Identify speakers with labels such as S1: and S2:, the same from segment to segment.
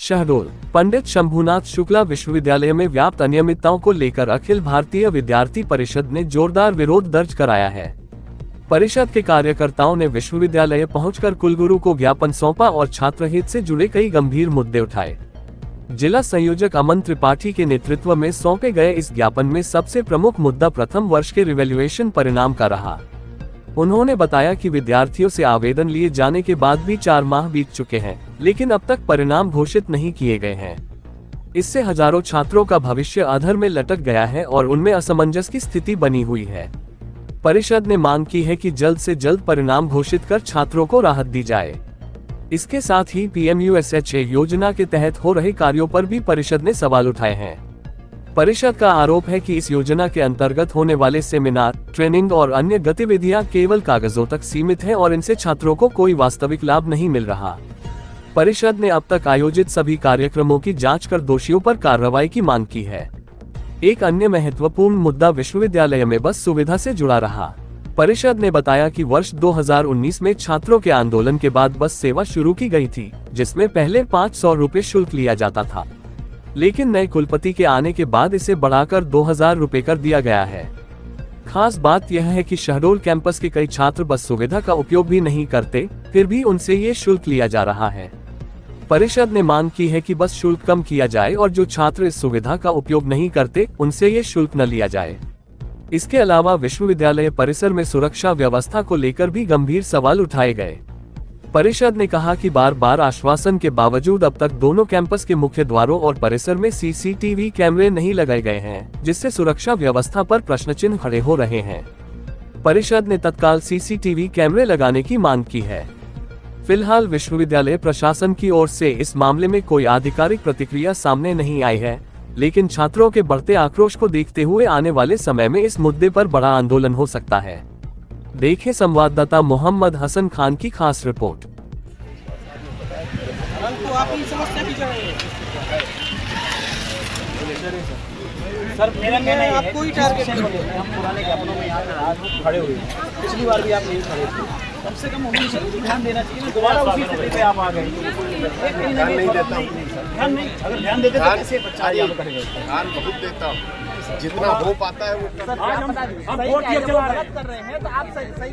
S1: शहडोल पंडित शंभुनाथ शुक्ला विश्वविद्यालय में व्याप्त अनियमितताओं को लेकर अखिल भारतीय विद्यार्थी परिषद ने जोरदार विरोध दर्ज कराया है। परिषद के कार्यकर्ताओं ने विश्वविद्यालय पहुंचकर कुलगुरु को ज्ञापन सौंपा और छात्र हित से जुड़े कई गंभीर मुद्दे उठाए। जिला संयोजक अमन त्रिपाठी के नेतृत्व में सौंपे गए इस ज्ञापन में सबसे प्रमुख मुद्दा प्रथम वर्ष के रिवैल्यूएशन परिणाम का रहा। उन्होंने बताया कि विद्यार्थियों से आवेदन लिए जाने के बाद भी 4 माह बीत चुके हैं, लेकिन अब तक परिणाम घोषित नहीं किए गए हैं। इससे हजारों छात्रों का भविष्य अधर में लटक गया है और उनमें असमंजस की स्थिति बनी हुई है। परिषद ने मांग की है कि जल्द से जल्द परिणाम घोषित कर छात्रों को राहत दी जाए। इसके साथ ही PMUSHA योजना के तहत हो रहे कार्यों पर भी परिषद ने सवाल उठाए हैं। परिषद का आरोप है कि इस योजना के अंतर्गत होने वाले सेमिनार, ट्रेनिंग और अन्य गतिविधियां केवल कागजों तक सीमित हैं और इनसे छात्रों को कोई वास्तविक लाभ नहीं मिल रहा। परिषद ने अब तक आयोजित सभी कार्यक्रमों की जांच कर दोषियों पर कार्रवाई की मांग की है। एक अन्य महत्वपूर्ण मुद्दा विश्वविद्यालय में बस सुविधा से जुड़ा रहा। परिषद ने बताया कि वर्ष 2019 में छात्रों के आंदोलन के बाद बस सेवा शुरू की गई थी, जिसमें पहले 500 रुपये शुल्क लिया जाता था, लेकिन नए कुलपति के आने के बाद इसे बढ़ाकर 2000 रुपये कर दिया गया है। खास बात यह है कि शहडोल कैंपस के कई छात्र बस सुविधा का उपयोग भी नहीं करते, फिर भी उनसे ये शुल्क लिया जा रहा है। परिषद ने मांग की है कि बस शुल्क कम किया जाए और जो छात्र इस सुविधा का उपयोग नहीं करते उनसे ये शुल्क न लिया जाए। इसके अलावा विश्वविद्यालय परिसर में सुरक्षा व्यवस्था को लेकर भी गंभीर सवाल उठाए गए। परिषद ने कहा कि बार बार आश्वासन के बावजूद अब तक दोनों कैंपस के मुख्य द्वारों और परिसर में CCTV कैमरे नहीं लगाए गए हैं, जिससे सुरक्षा व्यवस्था पर प्रश्नचिन्ह खड़े हो रहे हैं। परिषद ने तत्काल CCTV कैमरे लगाने की मांग की है। फिलहाल विश्वविद्यालय प्रशासन की ओर से इस मामले में कोई आधिकारिक प्रतिक्रिया सामने नहीं आई है, लेकिन छात्रों के बढ़ते आक्रोश को देखते हुए आने वाले समय में इस मुद्दे पर बड़ा आंदोलन हो सकता है। देखें संवाददाता मोहम्मद हसन खान की खास रिपोर्ट।
S2: सर मेरा कहना है आपको ही टारगेट हम पुराने ज्ञापनों में यहाँ आज खड़े हुए, पिछली बार भी आप नहीं खड़े थे। कम से कम उन्हीं से ध्यान देना चाहिए ना, दोबारा उसी स्थिति पे आप आ गए। ध्यान नहीं देता हूँ, ध्यान नहीं, अगर ध्यान देते तो कैसे बच्चा
S3: ध्यान बहुत देता हूँ, जितना हो पाता है वो
S2: कर रहे हैं। तो आप सही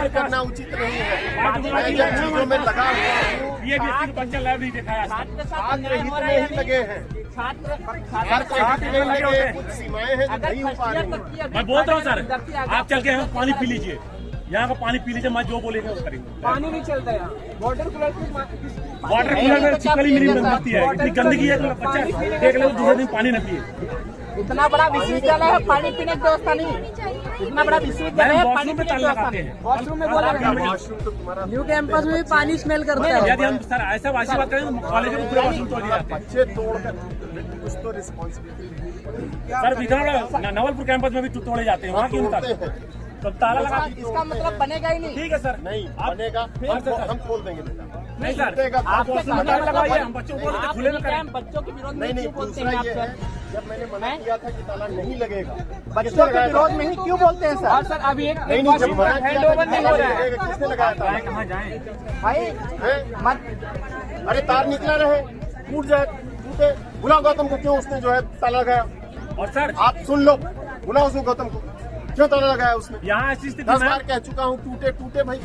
S3: करना उचित नहीं है। चीजों में लगा
S4: ये बच्चा लैब नहीं दिखाया,
S3: छात्र हित में ही लगे हैं, कुछ सीमाएं हैं जो नहीं हो पा रही।
S4: मैं बोलता हूँ सर, आप चल के पानी पी लीजिए, यहाँ का पानी पी लीजिए, मैं जो बोलेंगे वो करेंगे।
S2: पानी नहीं चलता यहाँ, वाटर कूलर
S4: में चिपकली मेरी बनती है, इतनी गंदगी है, बच्चा देख लो दूसरे दिन पानी न पिए।
S2: इतना बड़ा विश्वविद्यालय है, पानी पीने की व्यवस्था नहीं। इतना बड़ा विश्वविद्यालय है, पानी पीने की व्यवस्था नहीं। वॉशरूम में बोला न्यू कैंपस में भी पानी स्मेल करता है।
S4: यदि हम सर ऐसा वाशी बात करें तो कॉलेज में पूरा वॉशरूम तोड़ दिया जाता है।
S3: बच्चे तोड़कर कुछ तो रिस्पॉन्सिबिलिटी
S4: सर, इधर नवलपुर कैंपस में भी तोड़े जाते हैं, वहाँ क्यों तो ताला लगा।
S2: इसका मतलब बनेगा ही नहीं।
S4: ठीक है सर,
S3: नहीं बनेगा, हम खोल देंगे बेटा।
S4: नहीं सर, आप लगाइए, हम बच्चों को खुले में करें।
S2: बच्चों के विरोध में
S3: नहीं
S2: क्यों बोलते हैं आप सर?
S3: जब मैंने मना किया था कि ताला नहीं लगेगा,
S2: बच्चों के विरोध में ही क्यों बोलते हैं सर? सर अभी एक
S3: नहीं जब मना किया था
S2: नहीं हो रहा है,
S3: किसने लगाया था?
S4: कहाँ जाए
S2: भाई
S3: मत, अरे तार निकला रहे, टूट जाए, टूटे, बुलाओ गौतम को, क्यों उसने जो है ताला लगाया।
S4: और सर
S3: आप सुन लो, बुलाओ उसको गौतम को, क्यों ताला लगाया उसने।
S4: यहाँ ऐसी स्थिति
S3: 10 बार कह चुका हूँ, टूटे टूटे भाई।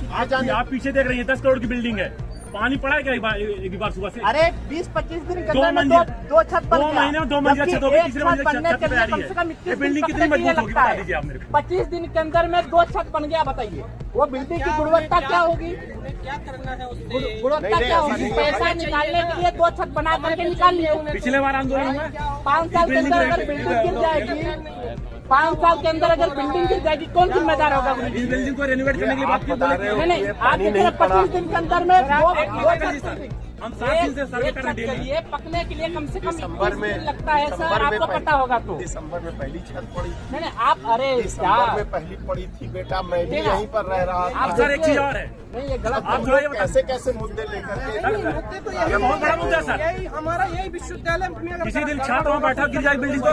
S4: आप पीछे देख रही है, 10 करोड़ की बिल्डिंग है, पानी पड़ा है क्या एक बार सुबह से?
S2: अरे 20-25 दिन के अंदर दो छत बन गया।
S4: 2 महीने में 2 मंजिला छत हो गई, तीसरे मंजिला छत पे आ रही है। ये बिल्डिंग कितनी मजबूत होगी बता दीजिए आप मेरे को।
S2: 25 दिन के अंदर में 2 छत बन गया, बताइए वो बिल्डिंग की गुणवत्ता क्या होगी? क्या करना है उससे? गुणवत्ता क्या होगी? पैसा निकालने के लिए 2 छत बना करके निकाल लिए।
S4: पिछले बार आंदोलन में
S2: 5 साल के अंदर अगर बिल्डिंग गिर जाएगी, 5 साल के अंदर अगर बिल्डिंग गिर जाएगी, कौन जिम्मेदार होगा?
S4: इस बिल्डिंग को रेनोवेट करने के लिए बात क्यों बोल रहे हैं?
S2: नहीं, आप 25 दिन के अंदर में
S4: हम 7 दिन से सर्वे कर रहे हैं।
S2: ये पकने के लिए कम से कम
S3: दिसंबर में
S2: लगता है सर, आपको पता होगा तो।
S3: दिसंबर में पहली छत पड़ी,
S2: नहीं आप, अरे
S3: दिसंबर में पहली पड़ी थी बेटा, मैं भी यहीं पर रह रहा था।
S4: आप सर एक चीज और है,
S2: नहीं ये गलत
S4: आप जो
S3: कैसे कैसे मुद्दे लेकर के,
S4: ये बहुत बड़ा मुद्दा है सर।
S2: हमारा यही विश्वविद्यालय
S4: किसी दिन छात्र वहाँ बैठा गिर जाए बिल्डिंग को,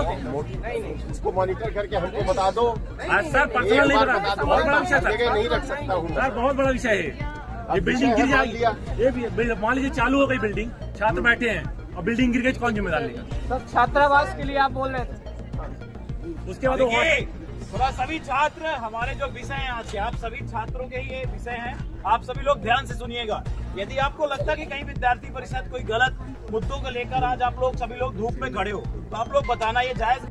S3: इसको मॉनिटर करके हमको बता दो।
S4: सर पर्सनल नहीं बता, बहुत बड़ा विषय
S3: जगह नहीं रख सकता हूँ
S4: सर, बहुत बड़ा विषय है। ये बिल्डिंग गिर जाएगी, ये मान लीजिए चालू हो गई बिल्डिंग, छात्र बैठे हैं और बिल्डिंग गिर गई, कौन जिम्मेदार लेगा?
S2: सर छात्रावास के लिए आप बोल रहे थे,
S4: उसके बाद वो
S5: थोड़ा सभी छात्र हमारे जो विषय हैं आज के, आप सभी छात्रों के ही ये विषय हैं, आप सभी लोग ध्यान से सुनिएगा। यदि आपको लगता है कि कहीं विद्यार्थी परिषद कोई गलत मुद्दों को लेकर आज आप लोग सभी लोग धूप में खड़े हो, तो आप लोग बताना ये जायज